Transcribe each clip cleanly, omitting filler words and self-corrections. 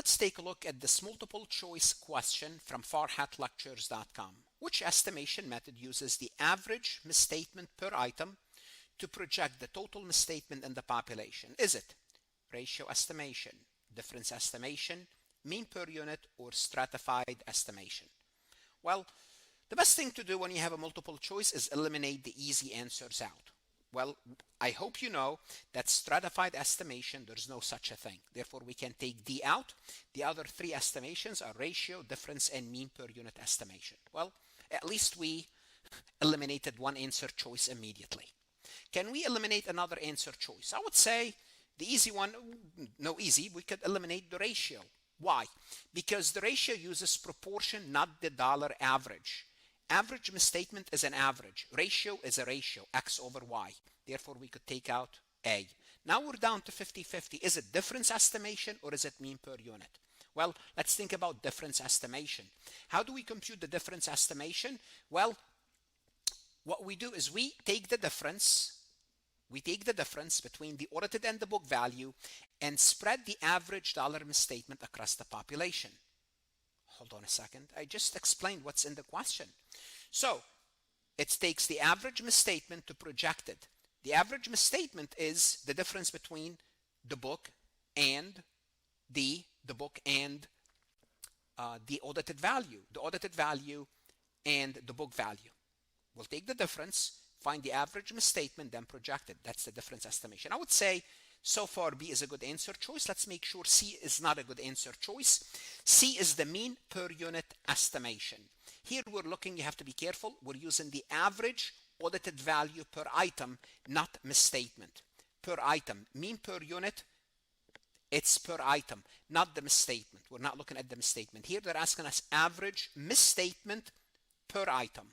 Let's take a look at this multiple choice question from farhatlectures.com. Which estimation method uses the average misstatement per item to project the total misstatement in the population? Is it ratio estimation, difference estimation, mean per unit, or stratified estimation? Well, the best thing to do when you have a multiple choice is eliminate the easy answers out. Well, I hope you know that stratified estimation, there's no such a thing. Therefore, we can take D out. The other three estimations are ratio, difference, and mean per unit estimation. Well, at least we eliminated one answer choice immediately. Can we eliminate another answer choice? I would say the easy one, no easy, we could eliminate the ratio. Why? Because the ratio uses proportion, not the dollar average. Average misstatement is an average. Ratio is a ratio, X over Y. Therefore, we could take out A. Now we're down to 50-50. Is it difference estimation or is it mean per unit? Well, let's think about difference estimation. How do we compute the difference estimation? Well, what we do is we take the difference between the audited and the book value and spread the average dollar misstatement across the population. Hold on a second. I just explained what's in the question. So it takes the average misstatement to project it. The average misstatement is the difference between the book and the audited value. The audited value and the book value. We'll take the difference, find the average misstatement, then project it. That's the difference estimation. I would say so far B is a good answer choice. Let's make sure C is not a good answer choice. C is the mean per unit estimation. Here we're looking, you have to be careful. We're using the average audited value per item, not misstatement. Per item. Mean per unit, it's per item, not the misstatement. We're not looking at the misstatement. Here they're asking us average misstatement per item.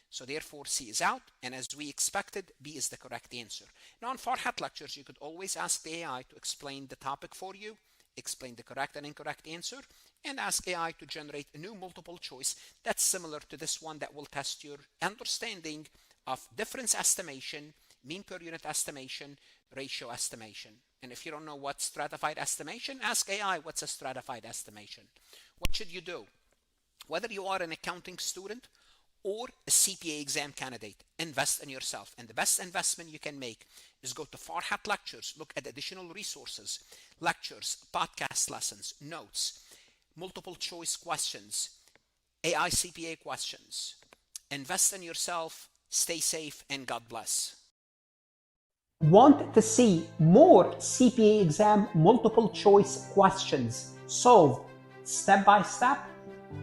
So therefore C is out, and as we expected, B is the correct answer. Now on Farhat lectures, you could always ask the AI to explain the topic for you, explain the correct and incorrect answer, and ask AI to generate a new multiple choice that's similar to this one that will test your understanding of difference estimation, mean per unit estimation, ratio estimation. And if you don't know what's stratified estimation, ask AI what's a stratified estimation. What should you do? Whether you are an accounting student or a CPA exam candidate, invest in yourself. And the best investment you can make is go to Farhat Lectures, look at additional resources, lectures, podcast lessons, notes, multiple choice questions, AI CPA questions. Invest in yourself, stay safe, and God bless. Want to see more CPA exam multiple choice questions solved step by step?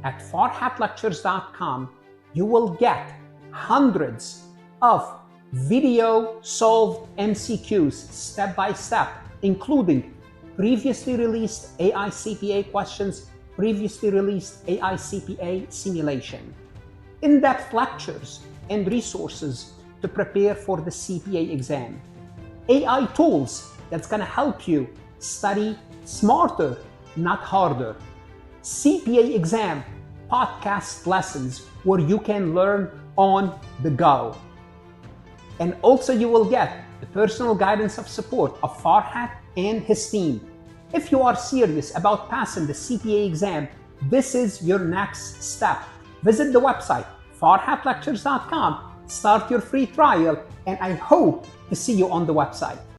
At farhatlectures.com, you will get hundreds of video solved MCQs step by step, including previously released AI CPA questions, previously released AI CPA simulation, in-depth lectures and resources to prepare for the CPA exam, AI tools that's going to help you study smarter, not harder, CPA exam podcast lessons where you can learn on the go. And also you will get the personal guidance of support of Farhat and his team. If you are serious about passing the CPA exam, this is your next step. Visit the website farhatlectures.com, start your free trial, and I hope to see you on the website.